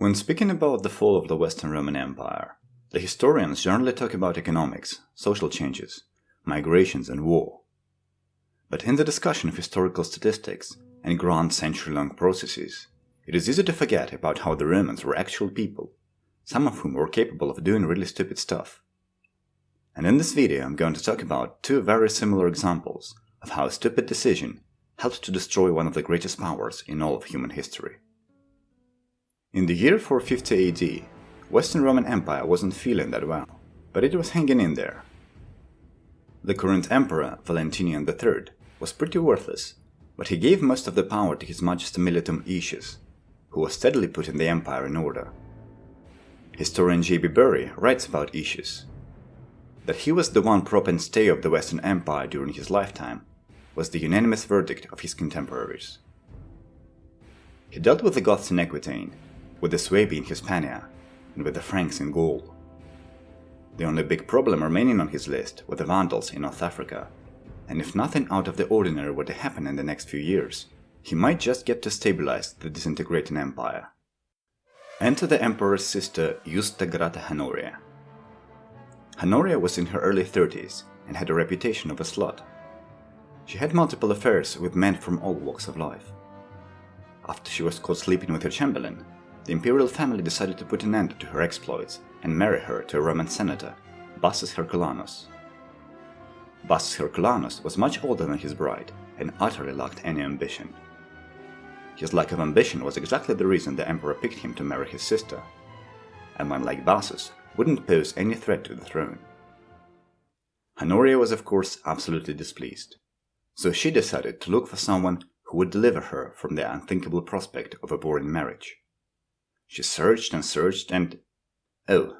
When speaking about the fall of the Western Roman Empire, the historians generally talk about economics, social changes, migrations and war. But in the discussion of historical statistics and grand century-long processes, it is easy to forget about how the Romans were actual people, some of whom were capable of doing really stupid stuff. And in this video I'm going to talk about two very similar examples of how a stupid decision helped to destroy one of the greatest powers in all of human history. In the year 450 AD, Western Roman Empire wasn't feeling that well, but it was hanging in there. The current emperor, Valentinian III, was pretty worthless, but he gave most of the power to his Majesty Militum Aetius, who was steadily putting the empire in order. Historian J.B. Bury writes about Aetius. That he was the one prop and stay of the Western Empire during his lifetime was the unanimous verdict of his contemporaries. He dealt with the Goths in Aquitaine, with the Suebi in Hispania, and with the Franks in Gaul. The only big problem remaining on his list were the Vandals in North Africa, and if nothing out of the ordinary were to happen in the next few years, he might just get to stabilize the disintegrating empire. Enter the emperor's sister Justa Grata Honoria. Honoria was in her early 30s and had a reputation of a slut. She had multiple affairs with men from all walks of life. After she was caught sleeping with her chamberlain, the imperial family decided to put an end to her exploits and marry her to a Roman senator, Bassus Herculanus. Bassus Herculanus was much older than his bride and utterly lacked any ambition. His lack of ambition was exactly the reason the emperor picked him to marry his sister. A man like Bassus wouldn't pose any threat to the throne. Honoria was of course absolutely displeased, so she decided to look for someone who would deliver her from the unthinkable prospect of a boring marriage. She searched and oh,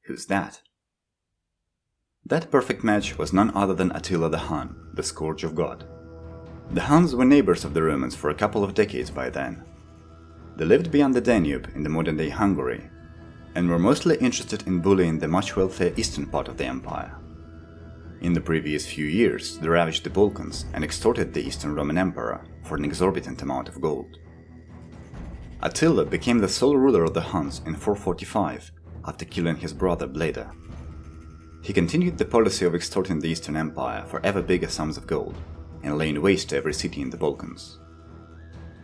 who's that? That perfect match was none other than Attila the Hun, the Scourge of God. The Huns were neighbors of the Romans for a couple of decades by then. They lived beyond the Danube in the modern-day Hungary, and were mostly interested in bullying the much wealthier eastern part of the empire. In the previous few years, they ravaged the Balkans and extorted the Eastern Roman Emperor for an exorbitant amount of gold. Attila became the sole ruler of the Huns in 445 after killing his brother Bleda. He continued the policy of extorting the Eastern Empire for ever bigger sums of gold and laying waste to every city in the Balkans.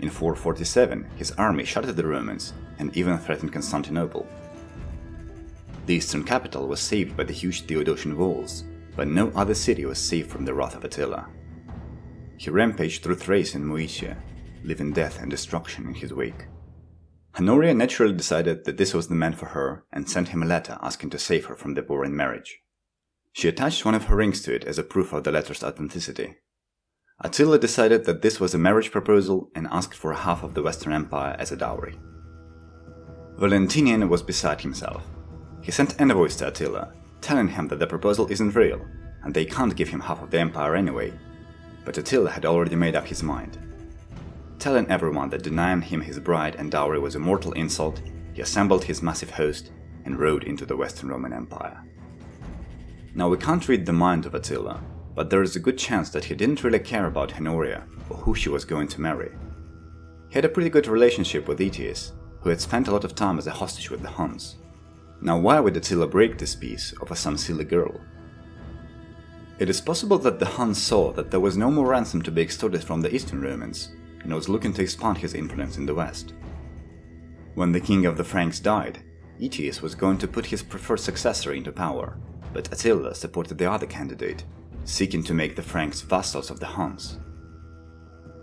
In 447, his army shattered the Romans and even threatened Constantinople. The eastern capital was saved by the huge Theodosian walls, but no other city was safe from the wrath of Attila. He rampaged through Thrace and Moesia, leaving death and destruction in his wake. Honoria naturally decided that this was the man for her and sent him a letter asking to save her from the boring marriage. She attached one of her rings to it as a proof of the letter's authenticity. Attila decided that this was a marriage proposal and asked for half of the Western Empire as a dowry. Valentinian was beside himself. He sent envoys to Attila, telling him that the proposal isn't real and they can't give him half of the empire anyway, but Attila had already made up his mind. Telling everyone that denying him his bride and dowry was a mortal insult, he assembled his massive host and rode into the Western Roman Empire. Now we can't read the mind of Attila, but there is a good chance that he didn't really care about Honoria or who she was going to marry. He had a pretty good relationship with Aetius, who had spent a lot of time as a hostage with the Huns. Now why would Attila break this peace over some silly girl? It is possible that the Huns saw that there was no more ransom to be extorted from the Eastern Romans, and was looking to expand his influence in the West. When the king of the Franks died, Aetius was going to put his preferred successor into power, but Attila supported the other candidate, seeking to make the Franks vassals of the Huns.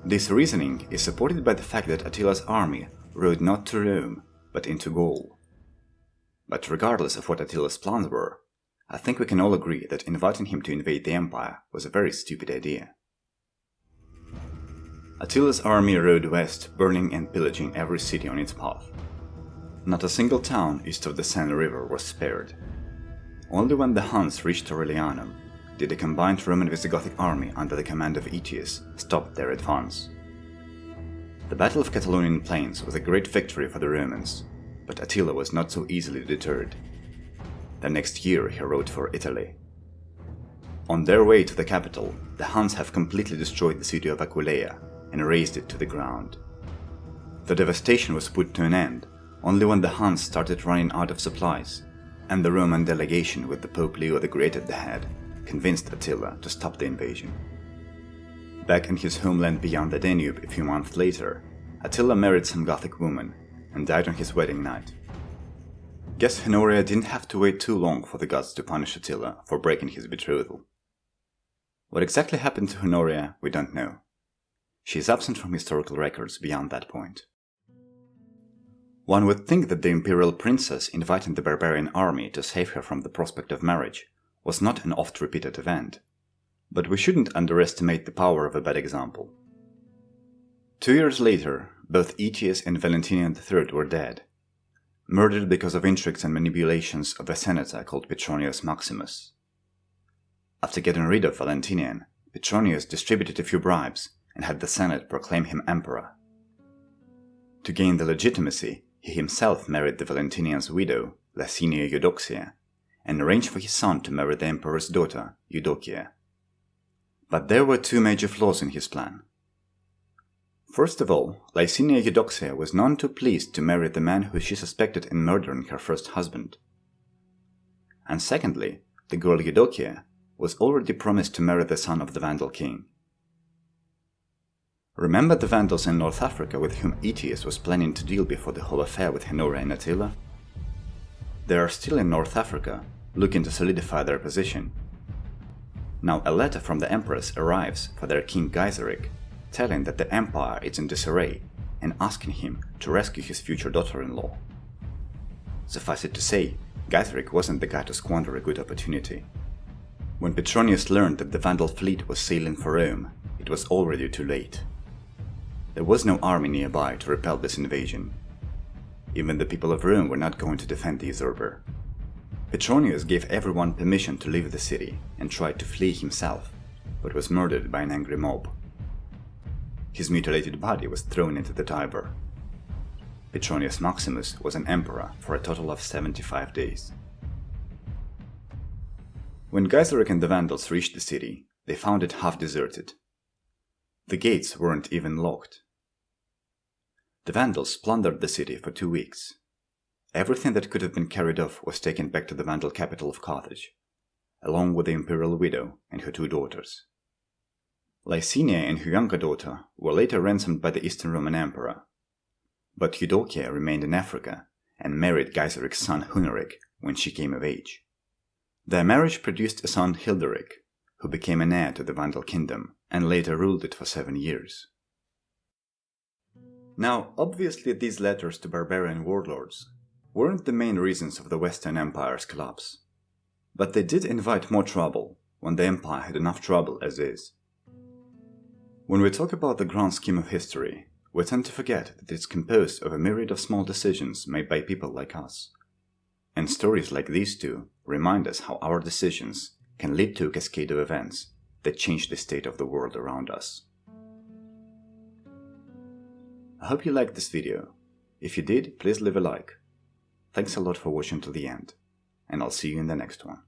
This reasoning is supported by the fact that Attila's army rode not to Rome, but into Gaul. But regardless of what Attila's plans were, I think we can all agree that inviting him to invade the empire was a very stupid idea. Attila's army rode west, burning and pillaging every city on its path. Not a single town east of the Seine River was spared. Only when the Huns reached Aurelianum did a combined Roman Visigothic army under the command of Aetius stop their advance. The Battle of Catalonian Plains was a great victory for the Romans, but Attila was not so easily deterred. The next year he rode for Italy. On their way to the capital, the Huns have completely destroyed the city of Aquileia and razed it to the ground. The devastation was put to an end only when the Huns started running out of supplies, and the Roman delegation with the Pope Leo the Great at the head convinced Attila to stop the invasion. Back in his homeland beyond the Danube a few months later, Attila married some Gothic woman and died on his wedding night. Guess Honoria didn't have to wait too long for the gods to punish Attila for breaking his betrothal. What exactly happened to Honoria, we don't know. She is absent from historical records beyond that point. One would think that the imperial princess inviting the barbarian army to save her from the prospect of marriage was not an oft-repeated event, but we shouldn't underestimate the power of a bad example. 2 years later, both Aetius and Valentinian III were dead, murdered because of intrigues and manipulations of a senator called Petronius Maximus. After getting rid of Valentinian, Petronius distributed a few bribes and had the Senate proclaim him emperor. To gain the legitimacy, he himself married the Valentinian's widow, Licinia Eudoxia, and arranged for his son to marry the emperor's daughter, Eudokia. But there were two major flaws in his plan. First of all, Licinia Eudoxia was none too pleased to marry the man who she suspected in murdering her first husband. And secondly, the girl Eudokia was already promised to marry the son of the Vandal king. Remember the Vandals in North Africa with whom Aetius was planning to deal before the whole affair with Honoria and Attila? They are still in North Africa, looking to solidify their position. Now a letter from the empress arrives for their king Gaiseric, telling that the empire is in disarray and asking him to rescue his future daughter-in-law. Suffice it to say, Gaiseric wasn't the guy to squander a good opportunity. When Petronius learned that the Vandal fleet was sailing for Rome, it was already too late. There was no army nearby to repel this invasion. Even the people of Rome were not going to defend the usurper. Petronius gave everyone permission to leave the city and tried to flee himself, but was murdered by an angry mob. His mutilated body was thrown into the Tiber. Petronius Maximus was an emperor for a total of 75 days. When Gaiseric and the Vandals reached the city, they found it half deserted. The gates weren't even locked. The Vandals plundered the city for 2 weeks. Everything that could have been carried off was taken back to the Vandal capital of Carthage, along with the imperial widow and her 2 daughters. Licinia and her younger daughter were later ransomed by the Eastern Roman Emperor, but Eudokia remained in Africa and married Gaiseric's son Huneric when she came of age. Their marriage produced a son Hilderic, who became an heir to the Vandal kingdom and later ruled it for 7 years. Now, obviously these letters to barbarian warlords weren't the main reasons of the Western Empire's collapse, but they did invite more trouble when the empire had enough trouble as is. When we talk about the grand scheme of history, we tend to forget that it's composed of a myriad of small decisions made by people like us. And stories like these two remind us how our decisions can lead to a cascade of events that change the state of the world around us. I hope you liked this video. If you did, please leave a like. Thanks a lot for watching to the end, and I'll see you in the next one.